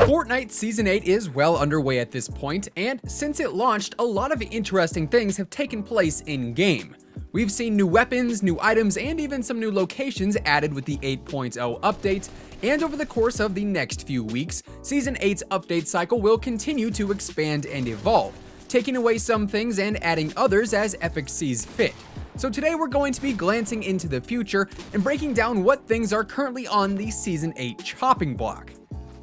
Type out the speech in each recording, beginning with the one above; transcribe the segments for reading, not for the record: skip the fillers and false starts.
Fortnite Season 8 is well underway at this point, and since it launched, a lot of interesting things have taken place in-game. We've seen new weapons, new items, and even some new locations added with the 8.0 update, and over the course of the next few weeks, Season 8's update cycle will continue to expand and evolve, taking away some things and adding others as Epic sees fit. So today we're going to be glancing into the future and breaking down what things are currently on the Season 8 chopping block.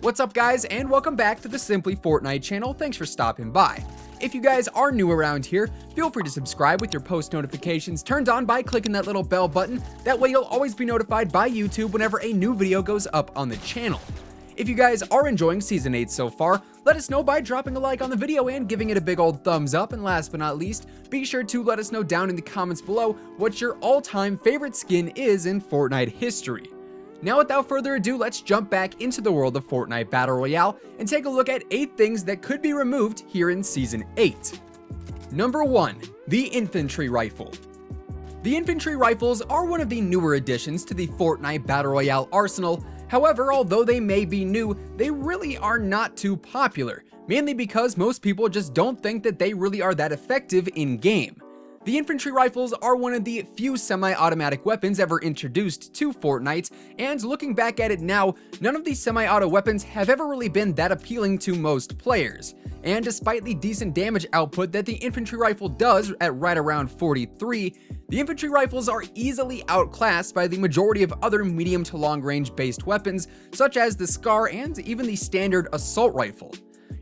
What's up guys, and welcome back to the Simply Fortnite channel. Thanks for stopping by. If you guys are new around here, feel free to subscribe with your post notifications turned on by clicking that little bell button. That way you'll always be notified by YouTube whenever a new video goes up on the channel. If you guys are enjoying Season 8 so far, let us know by dropping a like on the video and giving it a big old thumbs up, and last but not least, be sure to let us know down in the comments below what your all-time favorite skin is in Fortnite history. Now without further ado, let's jump back into the world of Fortnite Battle Royale and take a look at 8 things that could be removed here in Season 8. Number 1. The Infantry Rifle. The Infantry Rifles are one of the newer additions to the Fortnite Battle Royale arsenal. However, although they may be new, they really are not too popular, mainly because most people just don't think that they really are that effective in-game. The Infantry Rifles are one of the few semi-automatic weapons ever introduced to Fortnite, and looking back at it now, none of these semi-auto weapons have ever really been that appealing to most players. And despite the decent damage output that the Infantry Rifle does at right around 43, the Infantry Rifles are easily outclassed by the majority of other medium to long range based weapons, such as the SCAR and even the standard Assault Rifle.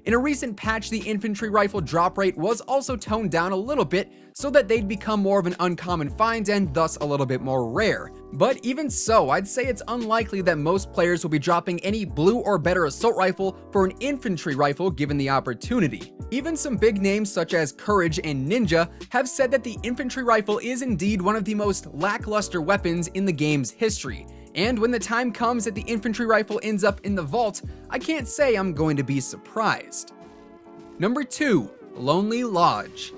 In a recent patch, the Infantry Rifle drop rate was also toned down a little bit so that they'd become more of an uncommon find and thus a little bit more rare. But even so, I'd say it's unlikely that most players will be dropping any blue or better Assault Rifle for an Infantry Rifle given the opportunity. Even some big names such as Courage and Ninja have said that the Infantry Rifle is indeed one of the most lackluster weapons in the game's history. And when the time comes that the Infantry Rifle ends up in the vault, I can't say I'm going to be surprised. Number 2. Lonely Lodge.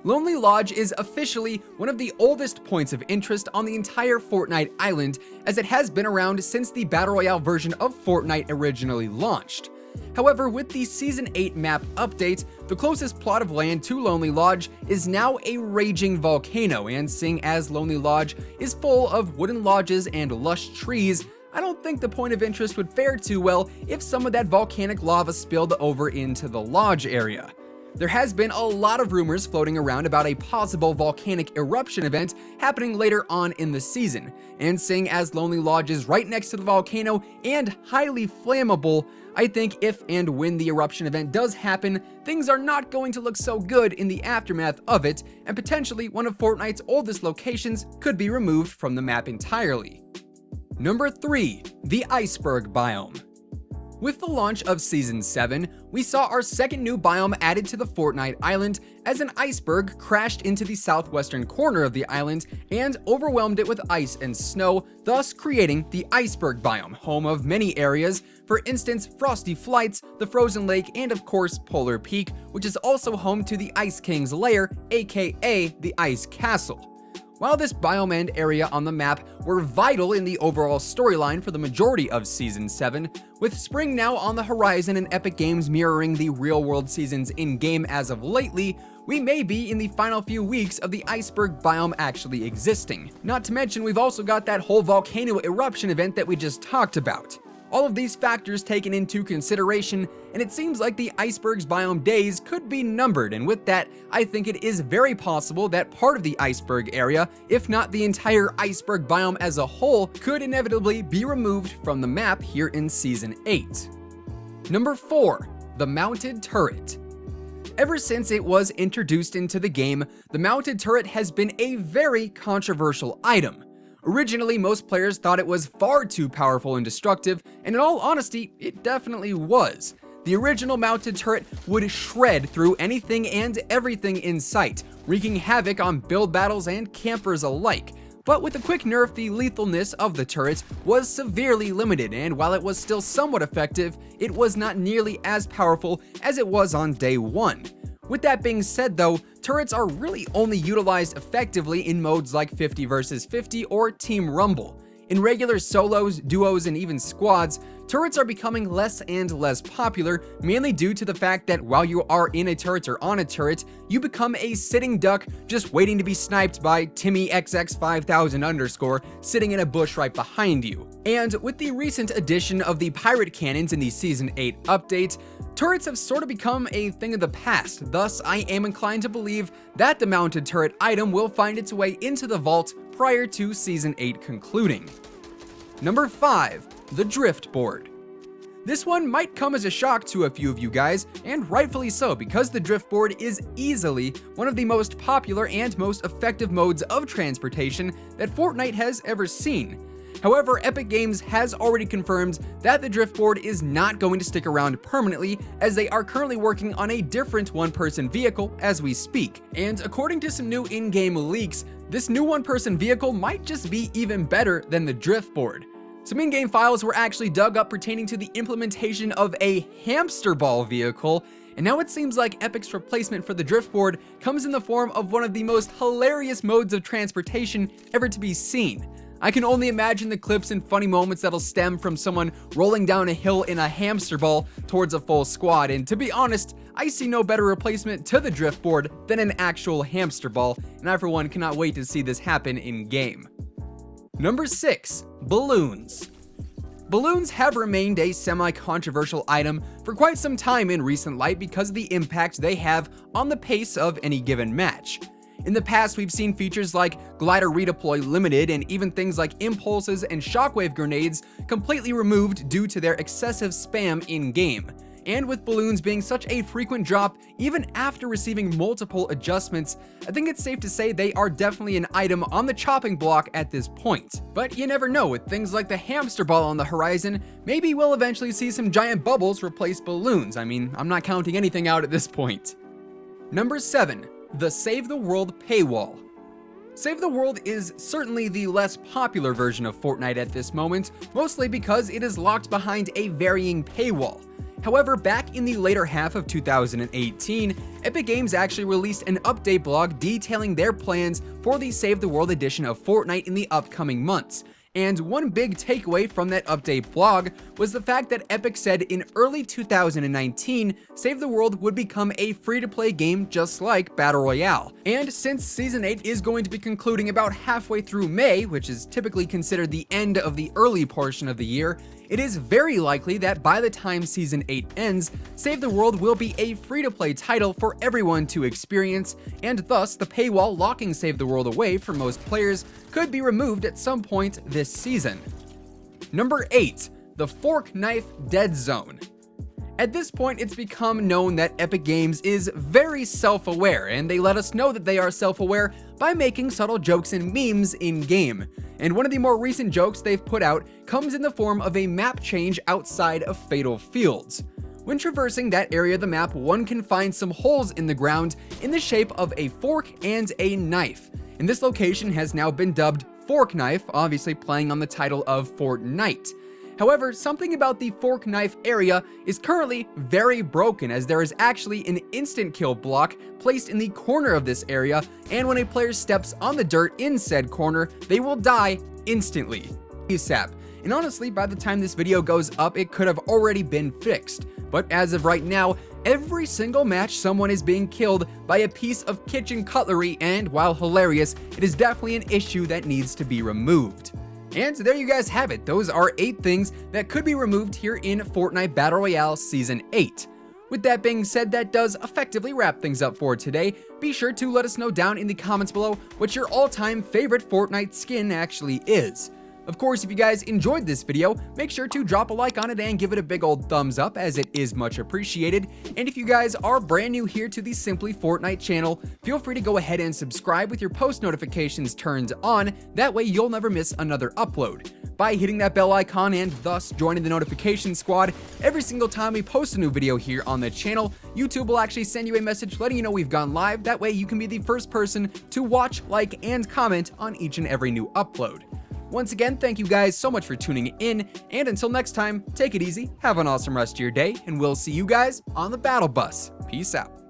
Lonely Lodge is officially one of the oldest points of interest on the entire Fortnite island, as it has been around since the Battle Royale version of Fortnite originally launched. However, with the Season 8 map update, the closest plot of land to Lonely Lodge is now a raging volcano, and seeing as Lonely Lodge is full of wooden lodges and lush trees, I don't think the point of interest would fare too well if some of that volcanic lava spilled over into the lodge area. There has been a lot of rumors floating around about a possible volcanic eruption event happening later on in the season, and seeing as Lonely Lodge is right next to the volcano and highly flammable, I think if and when the eruption event does happen, things are not going to look so good in the aftermath of it, and potentially one of Fortnite's oldest locations could be removed from the map entirely. Number 3. The Iceberg Biome. With the launch of Season 7, we saw our second new biome added to the Fortnite island as an iceberg crashed into the southwestern corner of the island and overwhelmed it with ice and snow, thus creating the Iceberg Biome, home of many areas, for instance Frosty Flights, the Frozen Lake, and of course Polar Peak, which is also home to the Ice King's lair, aka the Ice Castle. While this biome and area on the map were vital in the overall storyline for the majority of Season 7, with spring now on the horizon and Epic Games mirroring the real-world seasons in-game as of lately, we may be in the final few weeks of the Iceberg Biome actually existing. Not to mention we've also got that whole volcano eruption event that we just talked about. All of these factors taken into consideration, and it seems like the Iceberg's biome days could be numbered, and with that, I think it is very possible that part of the iceberg area, if not the entire Iceberg Biome as a whole, could inevitably be removed from the map here in Season 8. Number 4. The Mounted Turret. Ever since it was introduced into the game, the mounted turret has been a very controversial item. Originally, most players thought it was far too powerful and destructive, and in all honesty, it definitely was. The original mounted turret would shred through anything and everything in sight, wreaking havoc on build battles and campers alike. But with a quick nerf, the lethalness of the turret was severely limited, and while it was still somewhat effective, it was not nearly as powerful as it was on day 1. With that being said though, turrets are really only utilized effectively in modes like 50 vs 50 or Team Rumble. In regular solos, duos, and even squads, turrets are becoming less and less popular, mainly due to the fact that while you are in a turret or on a turret, you become a sitting duck just waiting to be sniped by TimmyXX5000_ sitting in a bush right behind you. And with the recent addition of the pirate cannons in the Season 8 update, turrets have sort of become a thing of the past. Thus, I am inclined to believe that the mounted turret item will find its way into the vault prior to Season 8 concluding. Number 5. The Drift Board. This one might come as a shock to a few of you guys, and rightfully so, because the drift board is easily one of the most popular and most effective modes of transportation that Fortnite has ever seen. However, Epic Games has already confirmed that the drift board is not going to stick around permanently, as they are currently working on a different one-person vehicle as we speak. And according to some new in-game leaks, this new one-person vehicle might just be even better than the drift board. Some in-game files were actually dug up pertaining to the implementation of a hamster ball vehicle, and now it seems like Epic's replacement for the drift board comes in the form of one of the most hilarious modes of transportation ever to be seen. I can only imagine the clips and funny moments that'll stem from someone rolling down a hill in a hamster ball towards a full squad, and to be honest, I see no better replacement to the drift board than an actual hamster ball, and I for one cannot wait to see this happen in-game. Number 6. Balloons. Balloons have remained a semi-controversial item for quite some time in recent light because of the impact they have on the pace of any given match. In the past, we've seen features like glider redeploy limited and even things like impulses and shockwave grenades completely removed due to their excessive spam in-game. And with balloons being such a frequent drop, even after receiving multiple adjustments, I think it's safe to say they are definitely an item on the chopping block at this point. But you never know, with things like the hamster ball on the horizon, maybe we'll eventually see some giant bubbles replace balloons. I mean, I'm not counting anything out at this point. Number 7. The Save the World paywall. Save the World is certainly the less popular version of Fortnite at this moment, mostly because it is locked behind a varying paywall. However, back in the later half of 2018, Epic Games actually released an update blog detailing their plans for the Save the World edition of Fortnite in the upcoming months. And one big takeaway from that update blog was the fact that Epic said in early 2019, Save the World would become a free-to-play game just like Battle Royale. And since Season 8 is going to be concluding about halfway through May, which is typically considered the end of the early portion of the year, it is very likely that by the time Season 8 ends, Save the World will be a free-to-play title for everyone to experience, and thus the paywall locking Save the World away for most players could be removed at some point this season. Number 8. The Fork Knife Dead Zone. At this point, it's become known that Epic Games is very self-aware, and they let us know that they are self-aware by making subtle jokes and memes in-game. And one of the more recent jokes they've put out comes in the form of a map change outside of Fatal Fields. When traversing that area of the map, one can find some holes in the ground in the shape of a fork and a knife. And this location has now been dubbed Fork Knife, obviously playing on the title of Fortnite. However, something about the fork knife area is currently very broken, as there is actually an instant kill block placed in the corner of this area, and when a player steps on the dirt in said corner, they will die instantly. ASAP. And honestly, by the time this video goes up, it could have already been fixed. But as of right now, every single match someone is being killed by a piece of kitchen cutlery, and while hilarious, it is definitely an issue that needs to be removed. And there you guys have it. Those are 8 things that could be removed here in Fortnite Battle Royale Season 8. With that being said, that does effectively wrap things up for today. Be sure to let us know down in the comments below what your all-time favorite Fortnite skin actually is. Of course, if you guys enjoyed this video, make sure to drop a like on it and give it a big old thumbs up, as it is much appreciated. And if you guys are brand new here to the Simply Fortnite channel, feel free to go ahead and subscribe with your post notifications turned on. That way you'll never miss another upload. By hitting that bell icon and thus joining the notification squad, every single time we post a new video here on the channel, YouTube will actually send you a message letting you know we've gone live. That way you can be the first person to watch, like, and comment on each and every new upload. Once again, thank you guys so much for tuning in, and until next time, take it easy, have an awesome rest of your day, and we'll see you guys on the battle bus. Peace out.